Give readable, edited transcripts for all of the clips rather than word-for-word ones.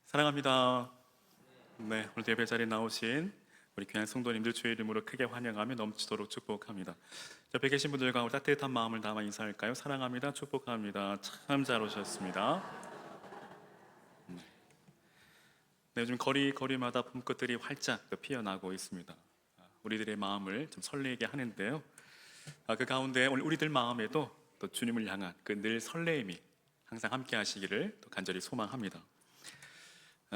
사랑합니다. 네, 오늘 예배 자리에 나오신 우리 귀한 성도님들 주의 이름으로 크게 환영하며 넘치도록 축복합니다. 옆에 계신 분들과 우리 따뜻한 마음을 담아 인사할까요? 사랑합니다. 축복합니다. 참 잘 오셨습니다. 네, 요즘 거리마다 봄꽃들이 활짝 피어나고 있습니다. 우리들의 마음을 좀 설레게 하는데요. 그 가운데 오늘 우리들 마음에도 또 주님을 향한 그 늘 설레임이 항상 함께 하시기를 또 간절히 소망합니다.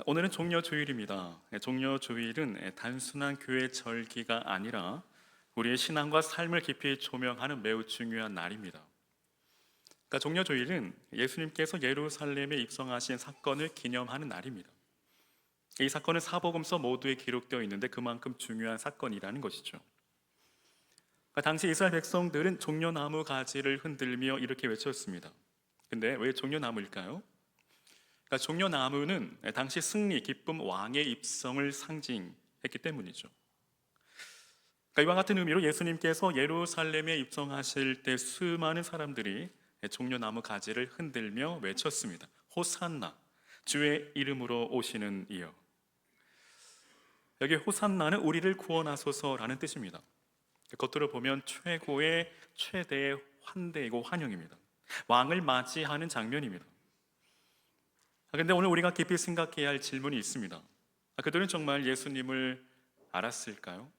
오늘은 종려주일입니다. 종려주일은 단순한 교회 절기가 아니라 우리의 신앙과 삶을 깊이 조명하는 매우 중요한 날입니다. 그러니까 종려주일은 예수님께서 예루살렘에 입성하신 사건을 기념하는 날입니다. 이 사건은 사복음서 모두에 기록되어 있는데 그만큼 중요한 사건이라는 것이죠. 그러니까 당시 이스라엘 백성들은 종려나무 가지를 흔들며 이렇게 외쳤습니다. 근데 왜 종려나무일까요? 그러니까 종려나무는 당시 승리, 기쁨, 왕의 입성을 상징했기 때문이죠. 그러니까 이와 같은 의미로 예수님께서 예루살렘에 입성하실 때 수많은 사람들이 종려나무 가지를 흔들며 외쳤습니다. 호산나, 주의 이름으로 오시는 이여. 여기 호산나는 우리를 구원하소서라는 뜻입니다. 겉으로 보면 최대의 환대이고 환영입니다. 왕을 맞이하는 장면입니다. 그런데 오늘 우리가 깊이 생각해야 할 질문이 있습니다. 그들은 정말 예수님을 알았을까요?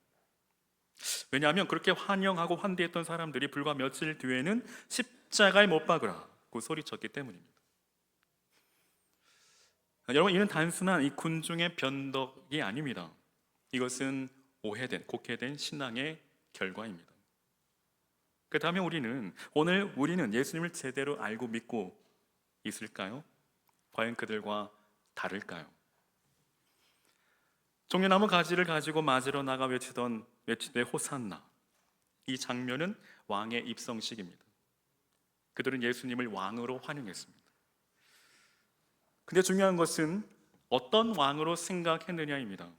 왜냐하면 그렇게 환영하고 환대했던 사람들이 불과 며칠 뒤에는 십자가에 못 박으라고 소리쳤기 때문입니다. 여러분, 이는 단순한 이 군중의 변덕이 아닙니다. 이것은 곡해된 신앙의 결과입니다. 그렇다면 오늘 우리는 예수님을 제대로 알고 믿고 있을까요? 과연 그들과 다를까요? 종려나무 가지를 가지고 맞으러 나가 외치되 호산나. 이 장면은 왕의 입성식입니다. 그들은 예수님을 왕으로 환영했습니다. 근데 중요한 것은 어떤 왕으로 생각했느냐입니다.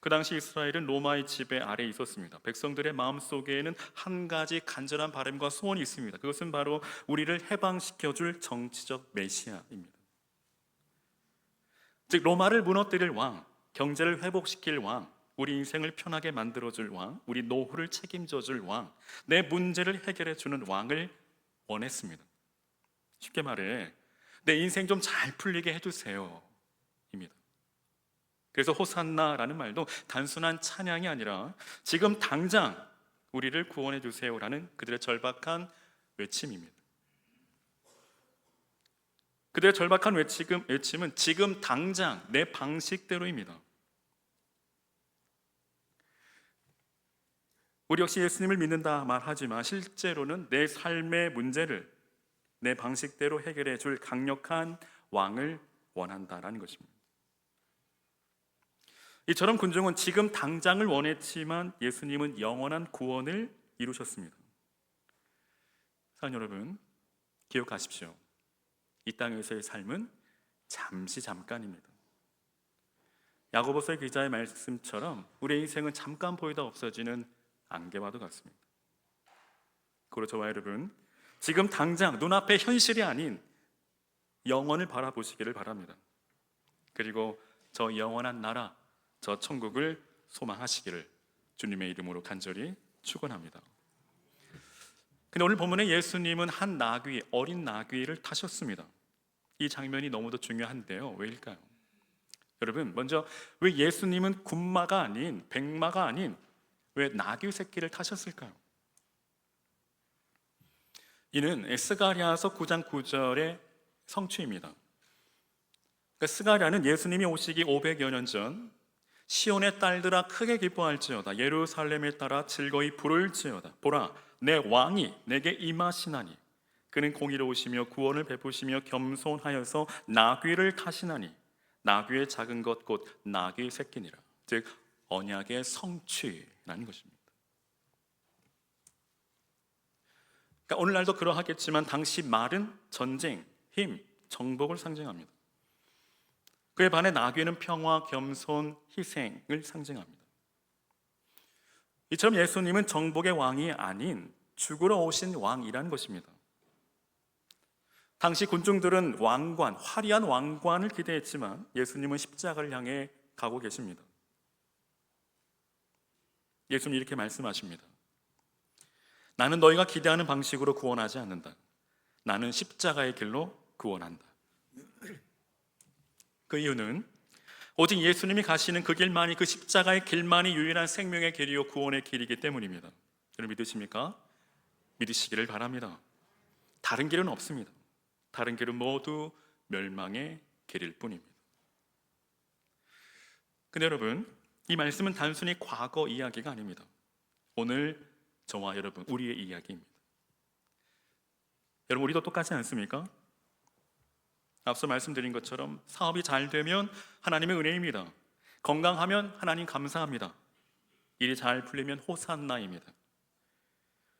그 당시 이스라엘은 로마의 지배 아래에 있었습니다. 백성들의 마음속에는 한 가지 간절한 바람과 소원이 있습니다. 그것은 바로 우리를 해방시켜줄 정치적 메시아입니다. 즉 로마를 무너뜨릴 왕, 경제를 회복시킬 왕, 우리 인생을 편하게 만들어줄 왕, 우리 노후를 책임져줄 왕, 내 문제를 해결해주는 왕을 원했습니다. 쉽게 말해 내 인생 좀 잘 풀리게 해주세요 입니다. 그래서 호산나라는 말도 단순한 찬양이 아니라 지금 당장 우리를 구원해 주세요라는 그들의 절박한 외침입니다. 그들의 절박한 외침은 지금 당장 내 방식대로입니다. 우리 역시 예수님을 믿는다 말하지만 실제로는 내 삶의 문제를 내 방식대로 해결해 줄 강력한 왕을 원한다라는 것입니다. 이처럼 군중은 지금 당장을 원했지만 예수님은 영원한 구원을 이루셨습니다. 사랑하는 여러분, 기억하십시오. 이 땅에서의 삶은 잠깐입니다. 야고보서의 기자의 말씀처럼 우리의 인생은 잠깐 보이다 없어지는 안개와도 같습니다. 그러므로 저와 여러분, 지금 당장 눈앞의 현실이 아닌 영원을 바라보시기를 바랍니다. 그리고 저 영원한 나라, 저 천국을 소망하시기를 주님의 이름으로 간절히 축원합니다. 근데 오늘 본문에 예수님은 한 어린 나귀를 타셨습니다. 이 장면이 너무도 중요한데요. 왜일까요? 여러분, 먼저 왜 예수님은 군마가 아닌 백마가 아닌 왜 나귀 새끼를 타셨을까요? 이는 스가랴서 9장 9절의 성취입니다. 그러니까 스가랴는 예수님이 오시기 500여 년 전 시온의 딸들아 크게 기뻐할지어다 예루살렘에 따라 즐거이 부를지어다 보라 내 왕이 내게 임하시나니 그는 공의로우시며 구원을 베푸시며 겸손하여서 나귀를 타시나니 나귀의 작은 것 곧 나귀 새끼니라. 즉 언약의 성취라는 것입니다. 그러니까 오늘날도 그러하겠지만 당시 말은 전쟁, 힘, 정복을 상징합니다. 그에 반해 나귀는 평화, 겸손, 희생을 상징합니다. 이처럼 예수님은 정복의 왕이 아닌 죽으러 오신 왕이라는 것입니다. 당시 군중들은 왕관, 화려한 왕관을 기대했지만 예수님은 십자가를 향해 가고 계십니다. 예수님 이렇게 말씀하십니다. 나는 너희가 기대하는 방식으로 구원하지 않는다. 나는 십자가의 길로 구원한다. 그 이유는 오직 예수님이 가시는 그 길만이, 그 십자가의 길만이 유일한 생명의 길이요 구원의 길이기 때문입니다. 여러분 믿으십니까? 믿으시기를 바랍니다. 다른 길은 없습니다. 다른 길은 모두 멸망의 길일 뿐입니다. 근데 여러분, 이 말씀은 단순히 과거 이야기가 아닙니다. 오늘 저와 여러분, 우리의 이야기입니다. 여러분, 우리도 똑같지 않습니까? 앞서 말씀드린 것처럼 사업이 잘 되면 하나님의 은혜입니다. 건강하면 하나님 감사합니다. 일이 잘 풀리면 호산나입니다.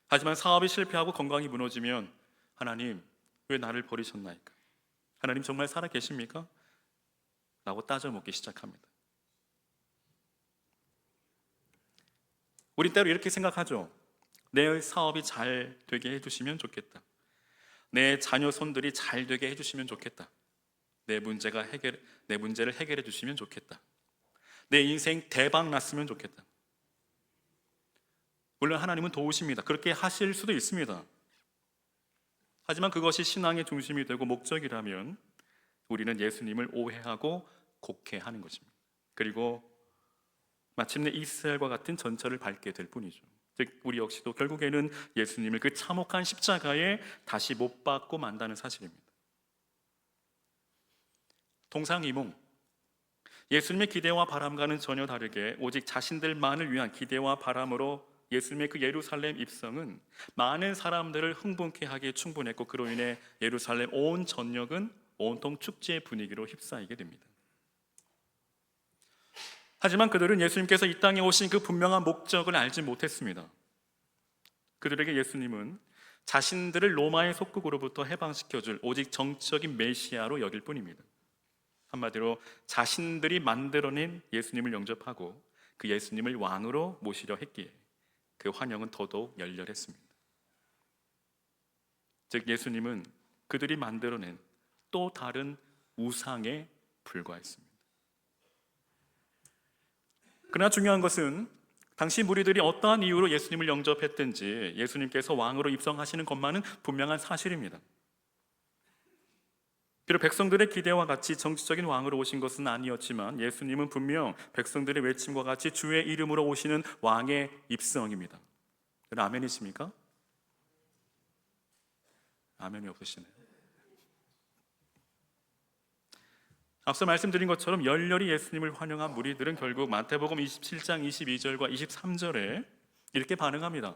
하지만 사업이 실패하고 건강이 무너지면 하나님 왜 나를 버리셨나이까? 하나님 정말 살아 계십니까? 라고 따져 묻기 시작합니다. 우리 때로 이렇게 생각하죠. 내 사업이 잘 되게 해주시면 좋겠다. 내 자녀 손들이 잘 되게 해주시면 좋겠다. 내 문제를 해결해 주시면 좋겠다. 내 인생 대박 났으면 좋겠다. 물론 하나님은 도우십니다. 그렇게 하실 수도 있습니다. 하지만 그것이 신앙의 중심이 되고 목적이라면 우리는 예수님을 오해하고 곡해하는 것입니다. 그리고 마침내 이스라엘과 같은 전철을 밟게 될 뿐이죠. 즉 우리 역시도 결국에는 예수님을 그 참혹한 십자가에 다시 못 박고 만다는 사실입니다. 동상이몽, 예수님의 기대와 바람과는 전혀 다르게 오직 자신들만을 위한 기대와 바람으로 예수님의 그 예루살렘 입성은 많은 사람들을 흥분케 하기에 충분했고, 그로 인해 예루살렘 온 전역은 온통 축제의 분위기로 휩싸이게 됩니다. 하지만 그들은 예수님께서 이 땅에 오신 그 분명한 목적을 알지 못했습니다. 그들에게 예수님은 자신들을 로마의 속국으로부터 해방시켜줄 오직 정치적인 메시아로 여길 뿐입니다. 한마디로 자신들이 만들어낸 예수님을 영접하고 그 예수님을 왕으로 모시려 했기에 그 환영은 더더욱 열렬했습니다. 즉 예수님은 그들이 만들어낸 또 다른 우상에 불과했습니다. 그러나 중요한 것은 당시 무리들이 어떠한 이유로 예수님을 영접했든지 예수님께서 왕으로 입성하시는 것만은 분명한 사실입니다. 비록 백성들의 기대와 같이 정치적인 왕으로 오신 것은 아니었지만 예수님은 분명 백성들의 외침과 같이 주의 이름으로 오시는 왕의 입성입니다. 아멘이십니까? 아멘이 없으시네요. 앞서 말씀드린 것처럼 열렬히 예수님을 환영한 무리들은 결국 마태복음 27장 22절과 23절에 이렇게 반응합니다.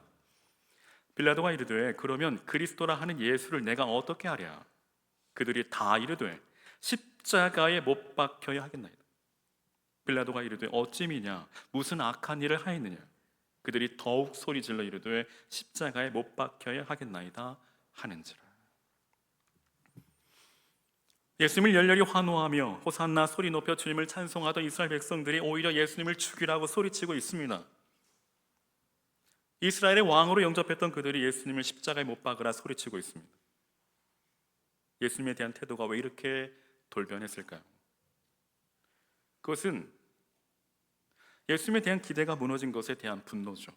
빌라도가 이르되 그러면 그리스도라 하는 예수를 내가 어떻게 하랴? 그들이 다 이르되 십자가에 못 박혀야 하겠나이다. 빌라도가 이르되 어찌미냐? 무슨 악한 일을 하였느냐? 그들이 더욱 소리질러 이르되 십자가에 못 박혀야 하겠나이다 하는지라. 예수님을 열렬히 환호하며 호산나 소리 높여 주님을 찬송하던 이스라엘 백성들이 오히려 예수님을 죽이라고 소리치고 있습니다. 이스라엘의 왕으로 영접했던 그들이 예수님을 십자가에 못 박으라 소리치고 있습니다. 예수님에 대한 태도가 왜 이렇게 돌변했을까요? 그것은 예수님에 대한 기대가 무너진 것에 대한 분노죠.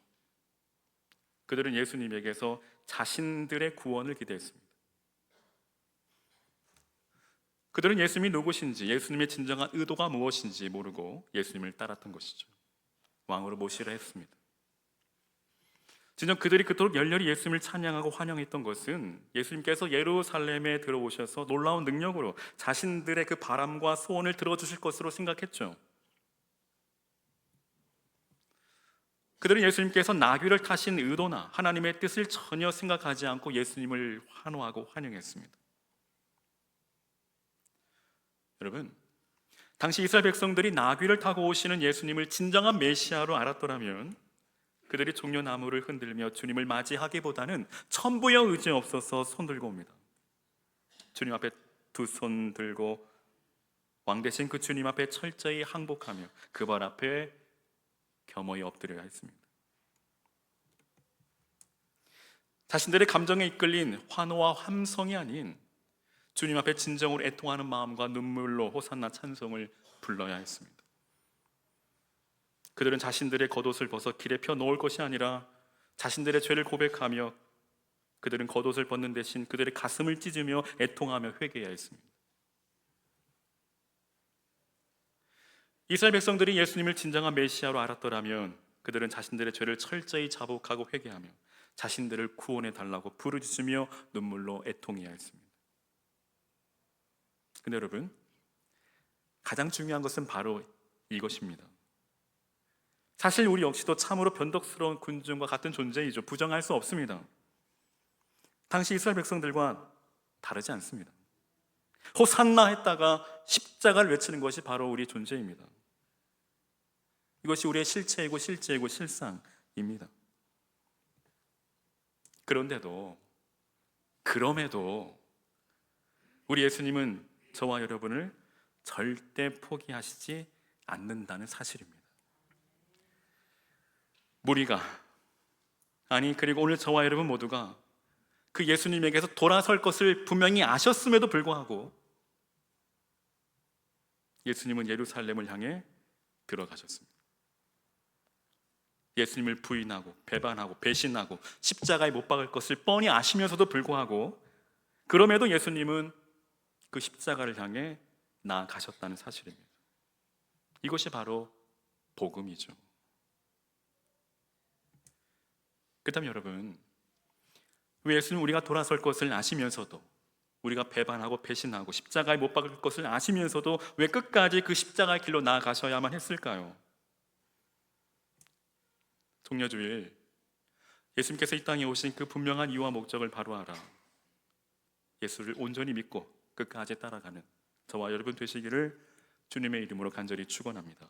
그들은 예수님에게서 자신들의 구원을 기대했습니다. 그들은 예수님이 누구신지, 예수님의 진정한 의도가 무엇인지 모르고 예수님을 따랐던 것이죠. 왕으로 모시려 했습니다. 진정 그들이 그토록 열렬히 예수님을 찬양하고 환영했던 것은 예수님께서 예루살렘에 들어오셔서 놀라운 능력으로 자신들의 그 바람과 소원을 들어주실 것으로 생각했죠. 그들은 예수님께서 나귀를 타신 의도나 하나님의 뜻을 전혀 생각하지 않고 예수님을 환호하고 환영했습니다. 여러분, 당시 이스라엘 백성들이 나귀를 타고 오시는 예수님을 진정한 메시아로 알았더라면 그들이 종려나무를 흔들며 주님을 맞이하기보다는 천부여 의지 없어서 손 들고 옵니다. 주님 앞에 두 손 들고 왕 대신 그 주님 앞에 철저히 항복하며 그 발 앞에 겸허히 엎드려야 했습니다. 자신들의 감정에 이끌린 환호와 함성이 아닌 주님 앞에 진정으로 애통하는 마음과 눈물로 호산나 찬송을 불러야 했습니다. 그들은 자신들의 겉옷을 벗어 길에 펴 놓을 것이 아니라 자신들의 죄를 고백하며 그들은 겉옷을 벗는 대신 그들의 가슴을 찢으며 애통하며 회개해야 했습니다. 이스라엘 백성들이 예수님을 진정한 메시아로 알았더라면 그들은 자신들의 죄를 철저히 자복하고 회개하며 자신들을 구원해 달라고 부르짖으며 눈물로 애통해야 했습니다. 근데 여러분, 가장 중요한 것은 바로 이것입니다. 사실 우리 역시도 참으로 변덕스러운 군중과 같은 존재이죠. 부정할 수 없습니다. 당시 이스라엘 백성들과 다르지 않습니다. 호산나 했다가 십자가를 외치는 것이 바로 우리의 존재입니다. 이것이 우리의 실체이고 실제이고 실상입니다. 그럼에도 우리 예수님은 저와 여러분을 절대 포기하시지 않는다는 사실입니다. 무리가, 그리고 오늘 저와 여러분 모두가 그 예수님에게서 돌아설 것을 분명히 아셨음에도 불구하고 예수님은 예루살렘을 향해 들어가셨습니다. 예수님을 부인하고 배반하고 배신하고 십자가에 못 박을 것을 뻔히 아시면서도 불구하고 그럼에도 예수님은 그 십자가를 향해 나아가셨다는 사실입니다. 이것이 바로 복음이죠. 그렇다면 여러분, 왜 예수님 우리가 돌아설 것을 아시면서도 우리가 배반하고 배신하고 십자가에 못 박을 것을 아시면서도 왜 끝까지 그 십자가의 길로 나아가셔야만 했을까요? 종려주일, 예수님께서 이 땅에 오신 그 분명한 이유와 목적을 바로 알아 예수를 온전히 믿고 끝까지 따라가는 저와 여러분 되시기를 주님의 이름으로 간절히 축원합니다.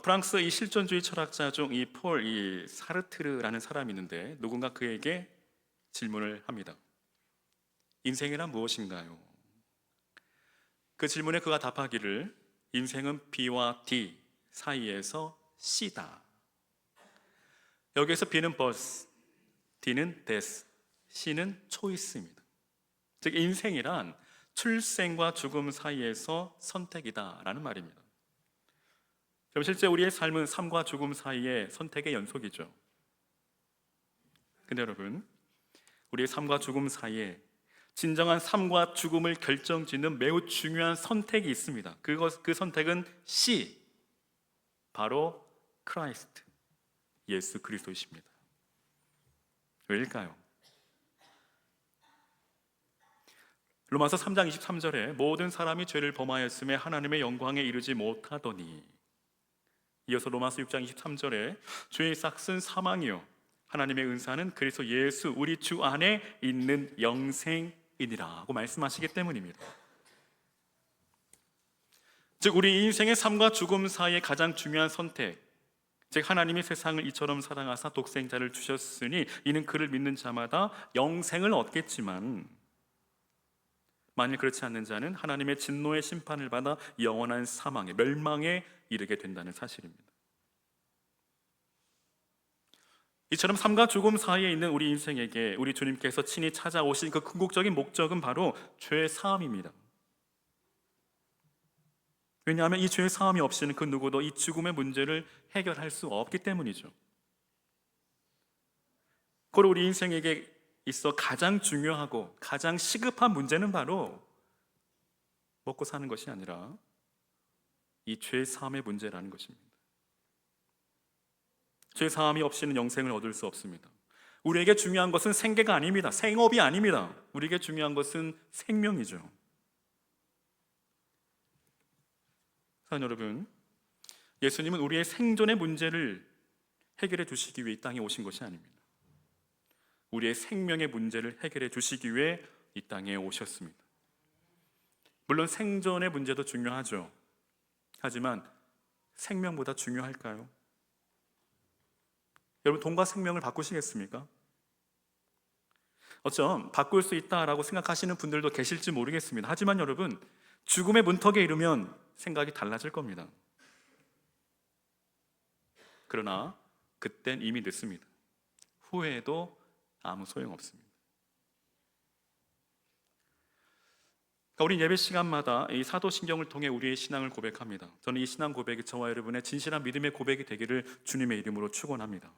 프랑스 이 실존주의 철학자 중 이 폴 사르트르라는 사람이 있는데 누군가 그에게 질문을 합니다. 인생이란 무엇인가요? 그 질문에 그가 답하기를 인생은 B와 D 사이에서 C다. 여기에서 B는 버스, D는 데스, C는 초이스입니다. 즉 인생이란 출생과 죽음 사이에서 선택이다라는 말입니다. 그럼 실제 우리의 삶은 삶과 죽음 사이의 선택의 연속이죠. 근데 여러분, 우리의 삶과 죽음 사이에 진정한 삶과 죽음을 결정짓는 매우 중요한 선택이 있습니다. 그 선택은 C, 바로 크라이스트, 예수 그리스도이십니다. 왜일까요? 로마서 3장 23절에 모든 사람이 죄를 범하였음에 하나님의 영광에 이르지 못하더니, 이어서 로마서 6장 23절에 죄의 삭은 사망이요 하나님의 은사는 그리스도 예수 우리 주 안에 있는 영생이니라고 말씀하시기 때문입니다. 즉 우리 인생의 삶과 죽음 사이의 가장 중요한 선택, 즉 하나님이 세상을 이처럼 사랑하사 독생자를 주셨으니 이는 그를 믿는 자마다 영생을 얻겠지만 만일 그렇지 않는 자는 하나님의 진노의 심판을 받아 영원한 사망에 멸망에 이르게 된다는 사실입니다. 이처럼 삶과 죽음 사이에 있는 우리 인생에게 우리 주님께서 친히 찾아오신 그 궁극적인 목적은 바로 죄 사함입니다. 왜냐하면 이 죄 사함이 없이는 그 누구도 이 죽음의 문제를 해결할 수 없기 때문이죠. 그리고 우리 인생에게 있어 가장 중요하고 가장 시급한 문제는 바로 먹고 사는 것이 아니라 이 죄 사함의 문제라는 것입니다. 죄 사함이 없이는 영생을 얻을 수 없습니다. 우리에게 중요한 것은 생계가 아닙니다. 생업이 아닙니다. 우리에게 중요한 것은 생명이죠. 사랑하는 여러분, 예수님은 우리의 생존의 문제를 해결해 주시기 위해 이 땅에 오신 것이 아닙니다. 우리의 생명의 문제를 해결해 주시기 위해 이 땅에 오셨습니다. 물론 생존의 문제도 중요하죠. 하지만 생명보다 중요할까요? 여러분, 돈과 생명을 바꾸시겠습니까? 어쩜 바꿀 수 있다라고 생각하시는 분들도 계실지 모르겠습니다. 하지만 여러분, 죽음의 문턱에 이르면 생각이 달라질 겁니다. 그러나 그땐 이미 늦습니다. 후회해도 아무 소용없습니다. 그러니까 우리 예배 시간마다 이 사도신경을 통해 우리의 신앙을 고백합니다. 저는 이 신앙 고백이 저와 여러분의 진실한 믿음의 고백이 되기를 주님의 이름으로 축원합니다.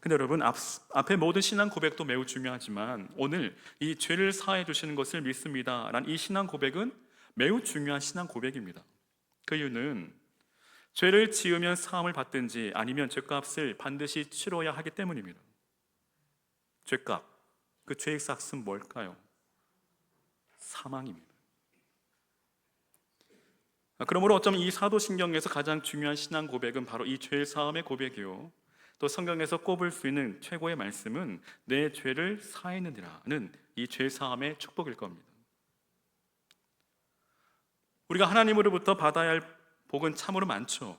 근데 여러분, 앞에 모든 신앙 고백도 매우 중요하지만 오늘 이 죄를 사해 주시는 것을 믿습니다 라는 이 신앙 고백은 매우 중요한 신앙 고백입니다. 그 이유는 죄를 지으면 사함을 받든지 아니면 죄값을 반드시 치러야 하기 때문입니다. 죄값, 그 죄의 삭은 뭘까요? 사망입니다. 그러므로 어쩌면 이 사도신경에서 가장 중요한 신앙 고백은 바로 이 죄 사함의 고백이요, 또 성경에서 꼽을 수 있는 최고의 말씀은 내 죄를 사했느니라는 이 죄 사함의 축복일 겁니다. 우리가 하나님으로부터 받아야 할 복은 참으로 많죠.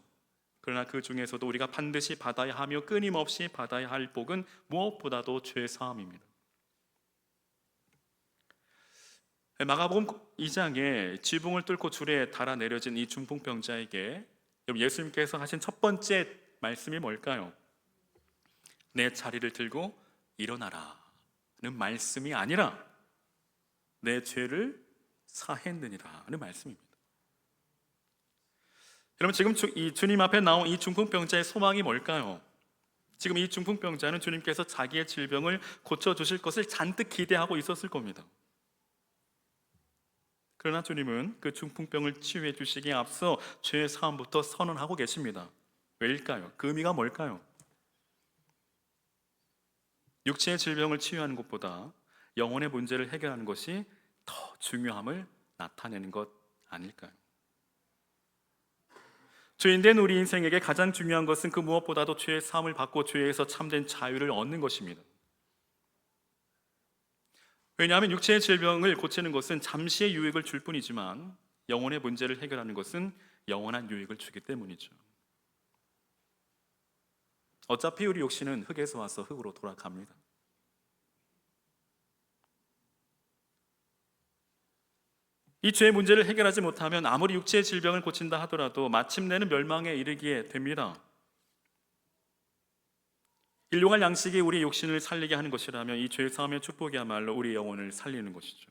그러나 그 중에서도 우리가 반드시 받아야 하며 끊임없이 받아야 할 복은 무엇보다도 죄 사함입니다. 마가복음 2장에 지붕을 뚫고 줄에 달아 내려진 이 중풍병자에게 예수님께서 하신 첫 번째 말씀이 뭘까요? 내 자리를 들고 일어나라는 말씀이 아니라 내 죄를 사했느니라는 말씀입니다. 여러분, 지금 이 주님 앞에 나온 이 중풍병자의 소망이 뭘까요? 지금 이 중풍병자는 주님께서 자기의 질병을 고쳐주실 것을 잔뜩 기대하고 있었을 겁니다. 그러나 주님은 그 중풍병을 치유해 주시기에 앞서 죄의 사함부터 선언하고 계십니다. 왜일까요? 그 의미가 뭘까요? 육체의 질병을 치유하는 것보다 영혼의 문제를 해결하는 것이 더 중요함을 나타내는 것 아닐까요? 죄인된 우리 인생에게 가장 중요한 것은 그 무엇보다도 죄의 사함을 받고 죄에서 참된 자유를 얻는 것입니다. 왜냐하면 육체의 질병을 고치는 것은 잠시의 유익을 줄 뿐이지만 영혼의 문제를 해결하는 것은 영원한 유익을 주기 때문이죠. 어차피 우리 육신은 흙에서 와서 흙으로 돌아갑니다. 이 죄의 문제를 해결하지 못하면 아무리 육체의 질병을 고친다 하더라도 마침내는 멸망에 이르게 됩니다. 일용할 양식이 우리 육신을 살리게 하는 것이라면 이 죄 사함의 축복이야말로 우리 영혼을 살리는 것이죠.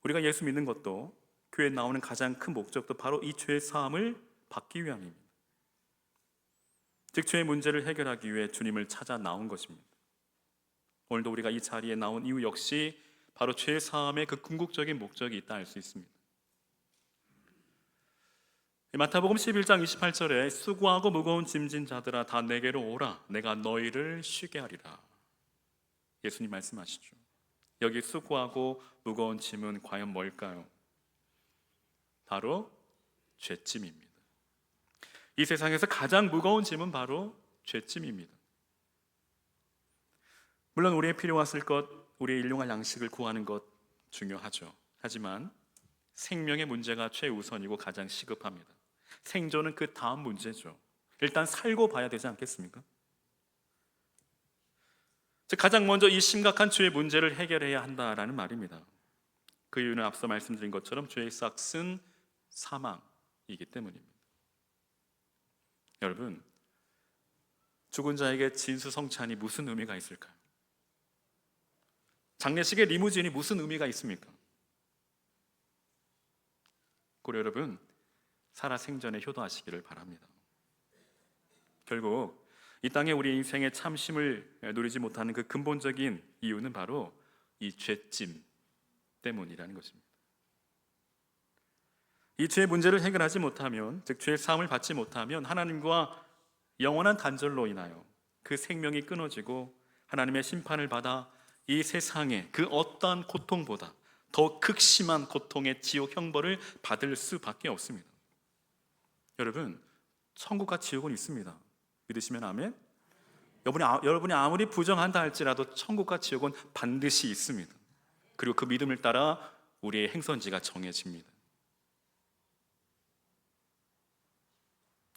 우리가 예수 믿는 것도, 교회에 나오는 가장 큰 목적도 바로 이 죄 사함을 받기 위함입니다. 즉 죄의 문제를 해결하기 위해 주님을 찾아 나온 것입니다. 오늘도 우리가 이 자리에 나온 이유 역시 바로 죄 사함의 그 궁극적인 목적이 있다 할 수 있습니다. 마태복음 11장 28절에 수고하고 무거운 짐진 자들아 다 내게로 오라 내가 너희를 쉬게 하리라. 예수님 말씀하시죠. 여기 수고하고 무거운 짐은 과연 뭘까요? 바로 죄짐입니다. 이 세상에서 가장 무거운 짐은 바로 죄짐입니다. 물론 우리의 필요했을 것, 우리의 일용할 양식을 구하는 것 중요하죠. 하지만 생명의 문제가 최우선이고 가장 시급합니다. 생존은 그 다음 문제죠. 일단 살고 봐야 되지 않겠습니까? 즉 가장 먼저 이 심각한 죄의 문제를 해결해야 한다라는 말입니다. 그 이유는 앞서 말씀드린 것처럼 죄의 삭은 사망이기 때문입니다. 여러분, 죽은 자에게 진수성찬이 무슨 의미가 있을까요? 장례식에 리무진이 무슨 의미가 있습니까? 고려 여러분, 살아생전에 효도하시기를 바랍니다. 결국 이 땅에 우리 인생의 참심을 누리지 못하는 그 근본적인 이유는 바로 이 죄짐 때문이라는 것입니다. 이 죄의 문제를 해결하지 못하면, 즉 죄의 사함을 받지 못하면 하나님과 영원한 단절로 인하여 그 생명이 끊어지고 하나님의 심판을 받아 이 세상의 그 어떠한 고통보다 더 극심한 고통의 지옥 형벌을 받을 수밖에 없습니다. 여러분, 천국과 지옥은 있습니다. 믿으시면 아멘? 여러분이 아무리 부정한다 할지라도 천국과 지옥은 반드시 있습니다. 그리고 그 믿음을 따라 우리의 행선지가 정해집니다.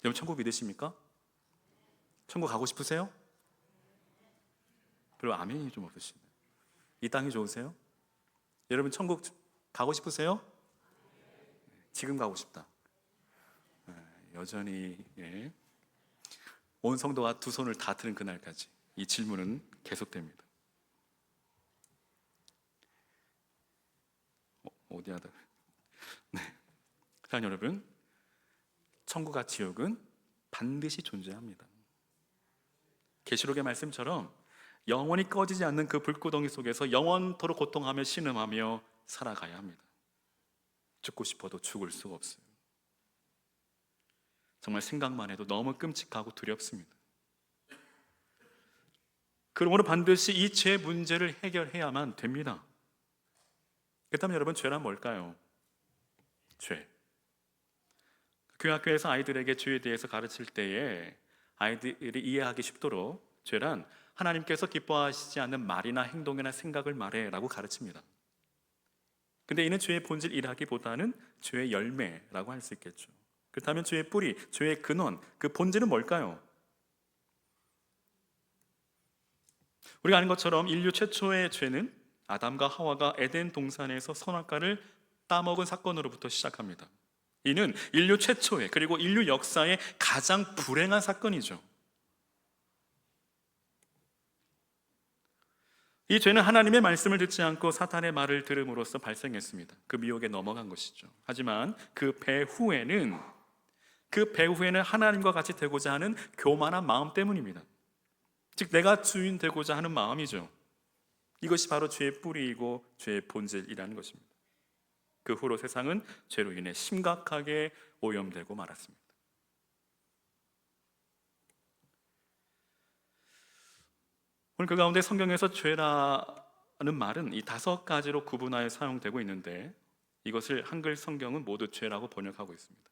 여러분, 천국 믿으십니까? 천국 가고 싶으세요? 별로 아멘이 좀 없으시네요. 이 땅이 좋으세요? 여러분, 천국 가고 싶으세요? 지금 가고 싶다. 여전히 온 성도가 두 손을 다 드는 그날까지 이 질문은 계속됩니다. 어디야다. 네. 자, 여러분, 천국과 지옥은 반드시 존재합니다. 계시록의 말씀처럼 영원히 꺼지지 않는 그 불구덩이 속에서 영원토록 고통하며 신음하며 살아가야 합니다. 죽고 싶어도 죽을 수가 없어요. 정말 생각만 해도 너무 끔찍하고 두렵습니다. 그러므로 반드시 이 죄 문제를 해결해야만 됩니다. 그렇다면 여러분, 죄란 뭘까요? 죄. 교회 학교에서 아이들에게 죄에 대해서 가르칠 때에 아이들이 이해하기 쉽도록 죄란 하나님께서 기뻐하시지 않는 말이나 행동이나 생각을 말해라고 가르칩니다. 근데 이는 죄의 본질이라기보다는 죄의 열매라고 할 수 있겠죠. 그렇다면 죄의 뿌리, 죄의 근원, 그 본질은 뭘까요? 우리가 아는 것처럼 인류 최초의 죄는 아담과 하와가 에덴 동산에서 선악과를 따먹은 사건으로부터 시작합니다. 이는 인류 최초의, 그리고 인류 역사의 가장 불행한 사건이죠. 이 죄는 하나님의 말씀을 듣지 않고 사탄의 말을 들음으로써 발생했습니다. 그 미혹에 넘어간 것이죠. 하지만 그 배후에는 하나님과 같이 되고자 하는 교만한 마음 때문입니다. 즉 내가 주인 되고자 하는 마음이죠. 이것이 바로 죄의 뿌리이고 죄의 본질이라는 것입니다. 그 후로 세상은 죄로 인해 심각하게 오염되고 말았습니다. 오늘 그 가운데 성경에서 죄라는 말은 이 5가지로 구분하여 사용되고 있는데 이것을 한글 성경은 모두 죄라고 번역하고 있습니다.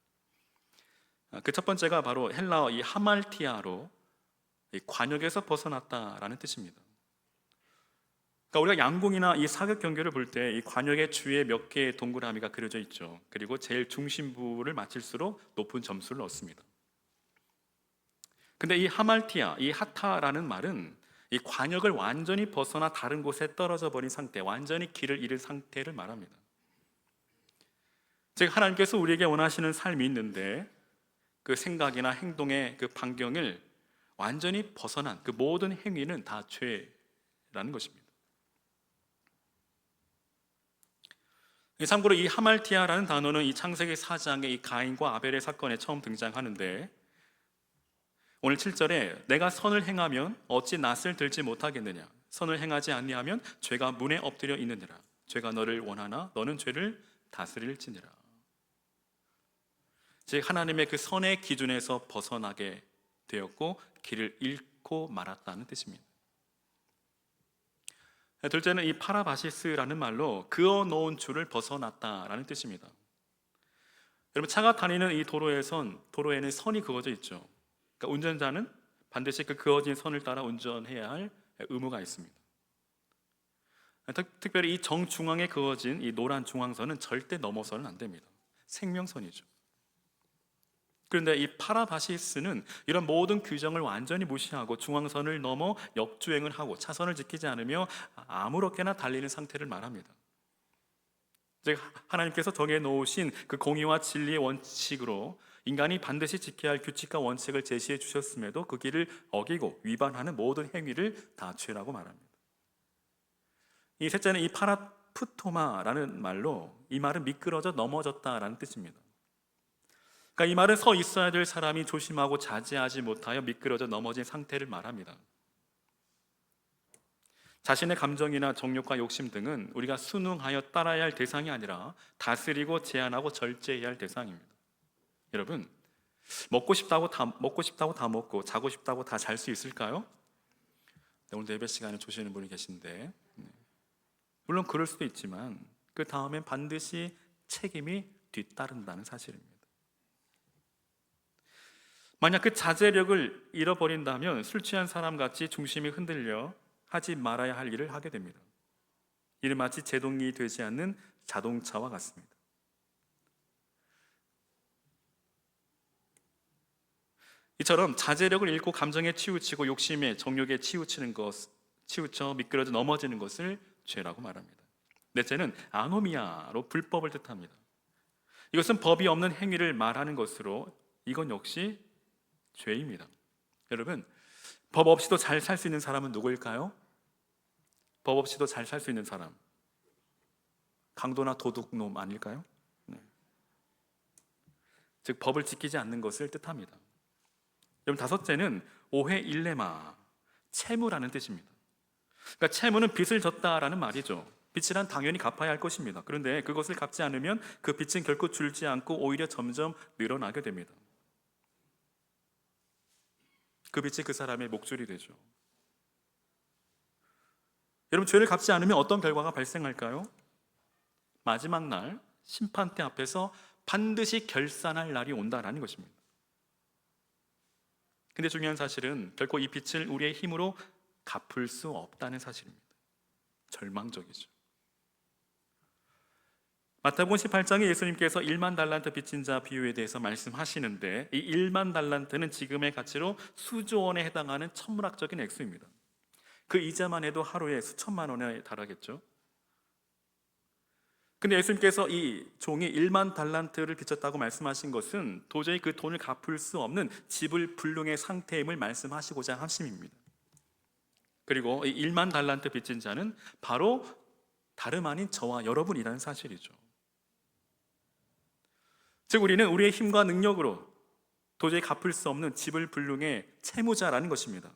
그 첫 번째가 바로 헬라어 이 하말티아로 이 관역에서 벗어났다라는 뜻입니다. 그러니까 우리가 양궁이나 이 사격 경기를 볼 때 이 관역의 주위에 몇 개의 동그라미가 그려져 있죠. 그리고 제일 중심부를 맞힐수록 높은 점수를 얻습니다. 근데 이 하말티아, 이 하타라는 말은 이 관역을 완전히 벗어나 다른 곳에 떨어져 버린 상태, 완전히 길을 잃은 상태를 말합니다. 즉 하나님께서 우리에게 원하시는 삶이 있는데 그 생각이나 행동의 그 반경을 완전히 벗어난 그 모든 행위는 다 죄라는 것입니다. 참고로 이 하말티아라는 단어는 이 창세기 4장의 이 가인과 아벨의 사건에 처음 등장하는데 오늘 7절에 내가 선을 행하면 어찌 낯을 들지 못하겠느냐, 선을 행하지 아니하면 죄가 문에 엎드려 있느니라, 죄가 너를 원하나 너는 죄를 다스릴지니라. 즉 하나님의 그 선의 기준에서 벗어나게 되었고 길을 잃고 말았다는 뜻입니다. 둘째는 이 파라바시스라는 말로 그어놓은 줄을 벗어났다라는 뜻입니다. 여러분 차가 다니는 이 도로에는 선이 그어져 있죠. 그러니까 운전자는 반드시 그 그어진 선을 따라 운전해야 할 의무가 있습니다. 특별히 이 정중앙에 그어진 이 노란 중앙선은 절대 넘어서는 안 됩니다. 생명선이죠. 그런데 이 파라바시스는 이런 모든 규정을 완전히 무시하고 중앙선을 넘어 역주행을 하고 차선을 지키지 않으며 아무렇게나 달리는 상태를 말합니다. 즉 하나님께서 정해 놓으신 그 공의와 진리의 원칙으로 인간이 반드시 지켜야 할 규칙과 원칙을 제시해 주셨음에도 그 길을 어기고 위반하는 모든 행위를 다 죄라고 말합니다. 이 셋째는 이 파라푸토마라는 말로 이 말은 미끄러져 넘어졌다라는 뜻입니다. 그러니까 이 말은 서 있어야 될 사람이 조심하고 자제하지 못하여 미끄러져 넘어진 상태를 말합니다. 자신의 감정이나 정욕과 욕심 등은 우리가 순응하여 따라야 할 대상이 아니라 다스리고 제한하고 절제해야 할 대상입니다. 여러분, 먹고 싶다고 다 먹고 자고 싶다고 다 잘 수 있을까요? 네, 오늘 예배 시간에 조시는 분이 계신데 물론 그럴 수도 있지만 그 다음엔 반드시 책임이 뒤따른다는 사실입니다. 만약 그 자제력을 잃어버린다면 술 취한 사람같이 중심이 흔들려 하지 말아야 할 일을 하게 됩니다. 이는 마치 제동이 되지 않는 자동차와 같습니다. 이처럼 자제력을 잃고 감정에 치우치고 욕심에 정욕에 치우쳐 미끄러져 넘어지는 것을 죄라고 말합니다. 넷째는 아노미아로 불법을 뜻합니다. 이것은 법이 없는 행위를 말하는 것으로 이건 역시 죄입니다. 여러분, 법 없이도 잘 살 수 있는 사람은 누구일까요? 법 없이도 잘 살 수 있는 사람, 강도나 도둑놈 아닐까요? 네. 즉 법을 지키지 않는 것을 뜻합니다. 여러분, 다섯째는 오해 일레마, 채무라는 뜻입니다. 그러니까 채무는 빚을 졌다라는 말이죠. 빚이란 당연히 갚아야 할 것입니다. 그런데 그것을 갚지 않으면 그 빚은 결코 줄지 않고 오히려 점점 늘어나게 됩니다. 그 빚이 그 사람의 목줄이 되죠. 여러분, 죄를 갚지 않으면 어떤 결과가 발생할까요? 마지막 날 심판대 앞에서 반드시 결산할 날이 온다라는 것입니다. 근데 중요한 사실은 결코 이 빚을 우리의 힘으로 갚을 수 없다는 사실입니다. 절망적이죠. 마태복음 18장에 예수님께서 1만 달란트 빚진 자 비유에 대해서 말씀하시는데, 이 1만 달란트는 지금의 가치로 수조 원에 해당하는 천문학적인 액수입니다. 그 이자만 해도 하루에 수천만 원에 달하겠죠. 근데 예수님께서 이 종이 1만 달란트를 빚졌다고 말씀하신 것은 도저히 그 돈을 갚을 수 없는 지불불능의 상태임을 말씀하시고자 하심입니다. 그리고 이 1만 달란트 빚진 자는 바로 다름 아닌 저와 여러분이라는 사실이죠. 즉 우리는 우리의 힘과 능력으로 도저히 갚을 수 없는 지불불능의 채무자라는 것입니다.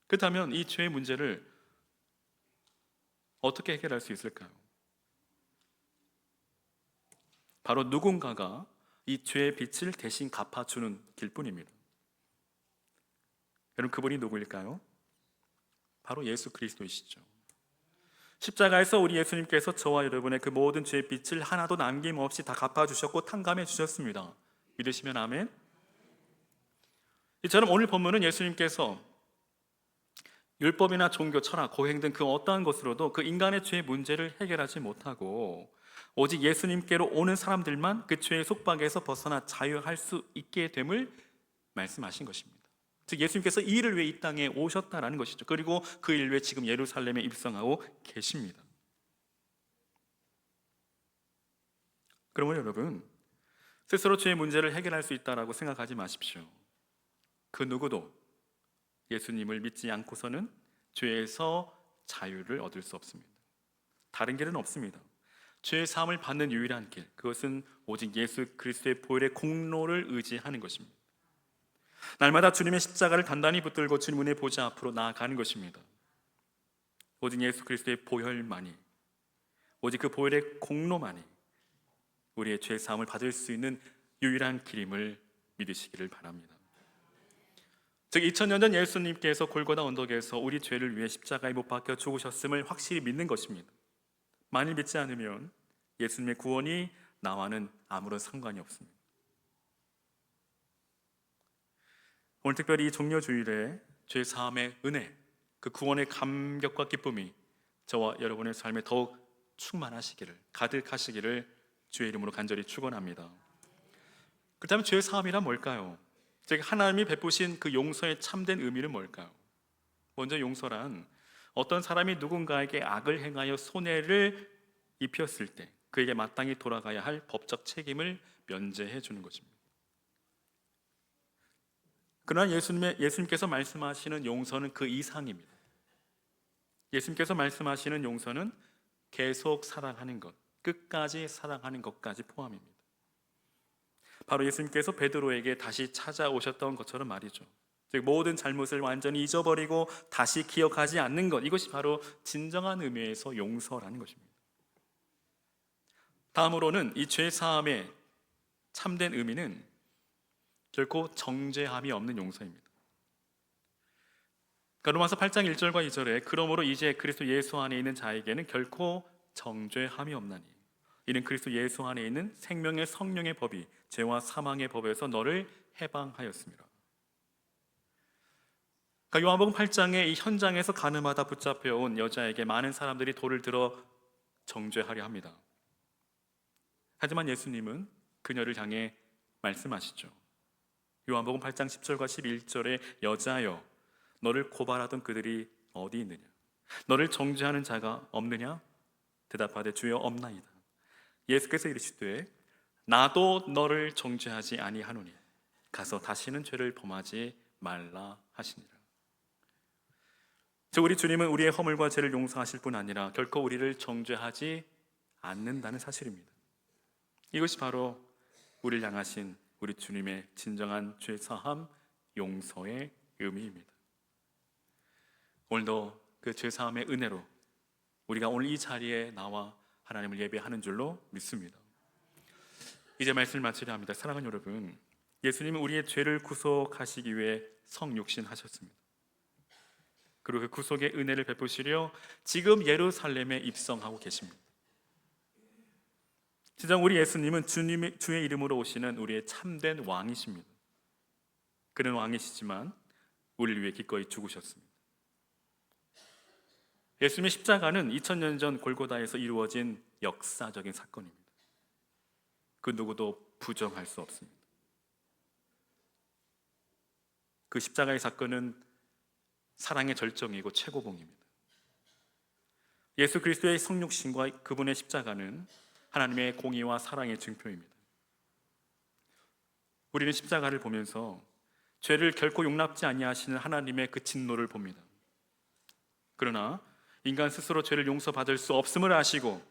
그렇다면 이 죄의 문제를 어떻게 해결할 수 있을까요? 바로 누군가가 이 죄의 빚을 대신 갚아주는 길뿐입니다. 여러분, 그분이 누구일까요? 바로 예수 그리스도이시죠. 십자가에서 우리 예수님께서 저와 여러분의 그 모든 죄의 빚을 하나도 남김없이 다 갚아주셨고 탕감해 주셨습니다. 믿으시면 아멘. 이처럼 오늘 본문은 예수님께서 율법이나 종교, 철학, 고행 등 그 어떠한 것으로도 그 인간의 죄의 문제를 해결하지 못하고 오직 예수님께로 오는 사람들만 그 죄의 속박에서 벗어나 자유할 수 있게 됨을 말씀하신 것입니다. 즉 예수님께서 이 일을 위해 이 땅에 오셨다라는 것이죠. 그리고 그 일 위해 지금 예루살렘에 입성하고 계십니다. 그러면 여러분, 스스로 죄의 문제를 해결할 수 있다라고 생각하지 마십시오. 그 누구도 예수님을 믿지 않고서는 죄에서 자유를 얻을 수 없습니다. 다른 길은 없습니다. 죄의 사함을 받는 유일한 길, 그것은 오직 예수 그리스도의 보혈의 공로를 의지하는 것입니다. 날마다 주님의 십자가를 단단히 붙들고 주님의 보좌 앞으로 나아가는 것입니다. 오직 예수 그리스도의 보혈만이, 오직 그 보혈의 공로만이 우리의 죄 사함을 받을 수 있는 유일한 길임을 믿으시기를 바랍니다. 즉 2000년 전 예수님께서 골고다 언덕에서 우리 죄를 위해 십자가에 못 박혀 죽으셨음을 확실히 믿는 것입니다. 만일 믿지 않으면 예수님의 구원이 나와는 아무런 상관이 없습니다. 오늘 특별히 이 종려주일에 죄 사함의 은혜, 그 구원의 감격과 기쁨이 저와 여러분의 삶에 더욱 충만하시기를, 가득하시기를 주의 이름으로 간절히 축원합니다. 그렇다면 죄 사함이란 뭘까요? 즉 하나님이 베푸신 그 용서의 참된 의미는 뭘까요? 먼저 용서란 어떤 사람이 누군가에게 악을 행하여 손해를 입혔을 때 그에게 마땅히 돌아가야 할 법적 책임을 면제해 주는 것입니다. 그러나 예수님께서 말씀하시는 용서는 그 이상입니다. 예수님께서 말씀하시는 용서는 계속 사랑하는 것, 끝까지 사랑하는 것까지 포함입니다. 바로 예수님께서 베드로에게 다시 찾아오셨던 것처럼 말이죠. 즉 모든 잘못을 완전히 잊어버리고 다시 기억하지 않는 것, 이것이 바로 진정한 의미에서 용서라는 것입니다. 다음으로는 이 죄 사함의 참된 의미는 결코 정죄함이 없는 용서입니다. 그러니까 로마서 8장 1절과 2절에 그러므로 이제 그리스도 예수 안에 있는 자에게는 결코 정죄함이 없나니 이는 그리스도 예수 안에 있는 생명의 성령의 법이 죄와 사망의 법에서 너를 해방하였습니다. 그러니까 요한복음 8장의 이 현장에서 가늠하다 붙잡혀온 여자에게 많은 사람들이 돌을 들어 정죄하려 합니다. 하지만 예수님은 그녀를 향해 말씀하시죠. 요한복음 8장 10절과 11절에 여자여 너를 고발하던 그들이 어디 있느냐? 너를 정죄하는 자가 없느냐? 대답하되 주여 없나이다. 예수께서 이르시되 나도 너를 정죄하지 아니하노니 가서 다시는 죄를 범하지 말라 하시니라. 즉 우리 주님은 우리의 허물과 죄를 용서하실 뿐 아니라 결코 우리를 정죄하지 않는다는 사실입니다. 이것이 바로 우리를 향하신 우리 주님의 진정한 죄 사함 용서의 의미입니다. 오늘도 그 죄 사함의 은혜로 우리가 오늘 이 자리에 나와 하나님을 예배하는 줄로 믿습니다. 이제 말씀을 마치려 합니다. 사랑하는 여러분, 예수님은 우리의 죄를 구속하시기 위해 성육신하셨습니다. 그리고 그 구속의 은혜를 베푸시려 지금 예루살렘에 입성하고 계십니다. 진정 우리 예수님은 주의 이름으로 오시는 우리의 참된 왕이십니다. 그는 왕이시지만 우리를 위해 기꺼이 죽으셨습니다. 예수님의 십자가는 2000년 전 골고다에서 이루어진 역사적인 사건입니다. 그 누구도 부정할 수 없습니다. 그 십자가의 사건은 사랑의 절정이고 최고봉입니다. 예수 그리스도의 성육신과 그분의 십자가는 하나님의 공의와 사랑의 증표입니다. 우리는 십자가를 보면서 죄를 결코 용납지 아니하시는 하나님의 그 진노를 봅니다. 그러나 인간 스스로 죄를 용서받을 수 없음을 아시고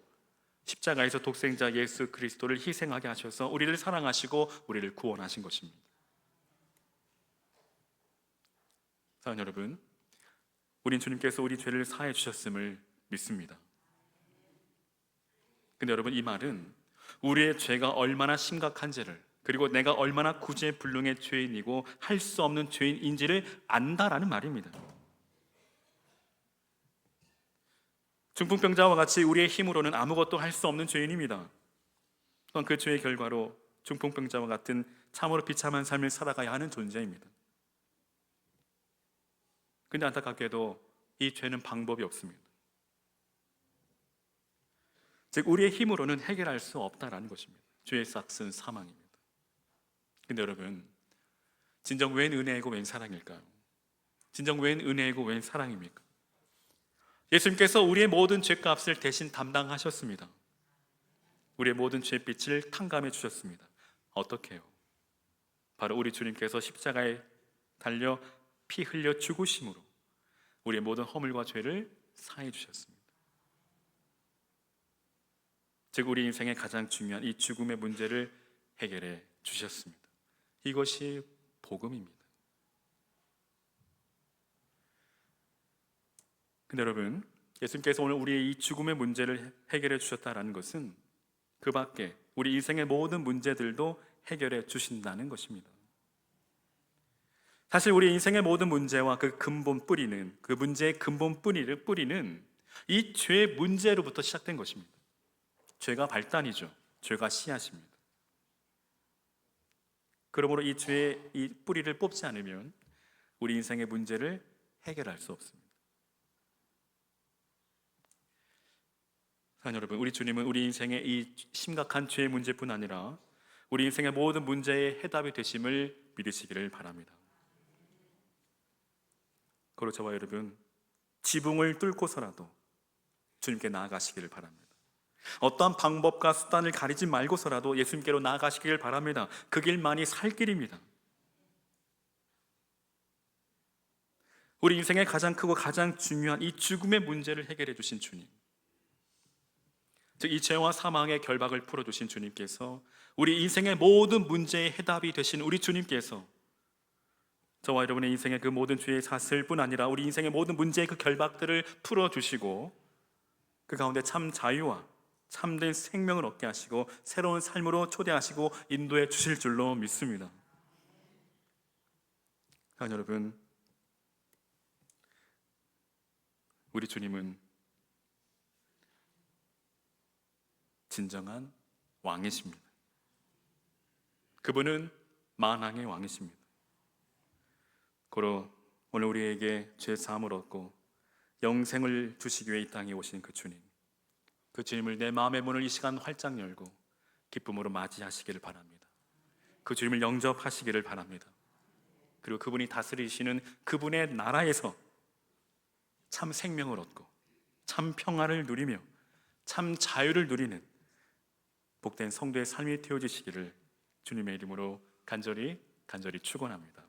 십자가에서 독생자 예수 그리스도를 희생하게 하셔서 우리를 사랑하시고 우리를 구원하신 것입니다. 사랑하는 여러분, 우린 주님께서 우리 죄를 사해 주셨음을 믿습니다. 근데 여러분, 이 말은 우리의 죄가 얼마나 심각한지를, 그리고 내가 얼마나 구제불능의 죄인이고 할 수 없는 죄인인지를 안다라는 말입니다. 중풍병자와 같이 우리의 힘으로는 아무것도 할 수 없는 죄인입니다. 또한 그 죄의 결과로 중풍병자와 같은 참으로 비참한 삶을 살아가야 하는 존재입니다. 근데 안타깝게도 이 죄는 방법이 없습니다. 즉 우리의 힘으로는 해결할 수 없다라는 것입니다. 죄의 싹은 사망입니다. 근데 여러분, 진정 웬 은혜이고 웬 사랑일까요? 진정 웬 은혜이고 웬 사랑입니까? 예수님께서 우리의 모든 죄값을 대신 담당하셨습니다. 우리의 모든 죄빛을 탕감해 주셨습니다. 어떻게 해요? 바로 우리 주님께서 십자가에 달려 피 흘려 죽으심으로 우리의 모든 허물과 죄를 사해 주셨습니다. 즉 우리 인생의 가장 중요한 이 죽음의 문제를 해결해 주셨습니다. 이것이 복음입니다. 근데 여러분, 예수님께서 오늘 우리의 이 죽음의 문제를 해결해 주셨다는 것은 그 밖에 우리 인생의 모든 문제들도 해결해 주신다는 것입니다. 사실 우리 인생의 모든 문제와 그 근본 뿌리는, 그 문제의 근본 뿌리는 이 죄의 문제로부터 시작된 것입니다. 죄가 발단이죠. 죄가 씨앗입니다. 그러므로 이 죄의 이 뿌리를 뽑지 않으면 우리 인생의 문제를 해결할 수 없습니다. 사랑하는 여러분, 우리 주님은 우리 인생의 이 심각한 죄의 문제뿐 아니라 우리 인생의 모든 문제의 해답이 되심을 믿으시기를 바랍니다. 그리고 저와 여러분, 지붕을 뚫고서라도 주님께 나아가시기를 바랍니다. 어떠한 방법과 수단을 가리지 말고서라도 예수님께로 나아가시기를 바랍니다. 그 길만이 살 길입니다. 우리 인생의 가장 크고 가장 중요한 이 죽음의 문제를 해결해 주신 주님, 즉 이 죄와 사망의 결박을 풀어주신 주님께서, 우리 인생의 모든 문제의 해답이 되신 우리 주님께서 저와 여러분의 인생의 그 모든 죄의 사슬뿐 아니라 우리 인생의 모든 문제의 그 결박들을 풀어주시고 그 가운데 참 자유와 참된 생명을 얻게 하시고 새로운 삶으로 초대하시고 인도해 주실 줄로 믿습니다. 여러분, 우리 주님은 진정한 왕이십니다. 그분은 만왕의 왕이십니다. 고로 오늘 우리에게 죄 사함을 얻고 영생을 주시기 위해 이 땅에 오신 그 주님, 그 주님을 내 마음의 문을 이 시간 활짝 열고 기쁨으로 맞이하시기를 바랍니다. 그 주님을 영접하시기를 바랍니다. 그리고 그분이 다스리시는 그분의 나라에서 참 생명을 얻고 참 평안을 누리며 참 자유를 누리는 복된 성도의 삶이 되어지시기를 주님의 이름으로 간절히 축원합니다.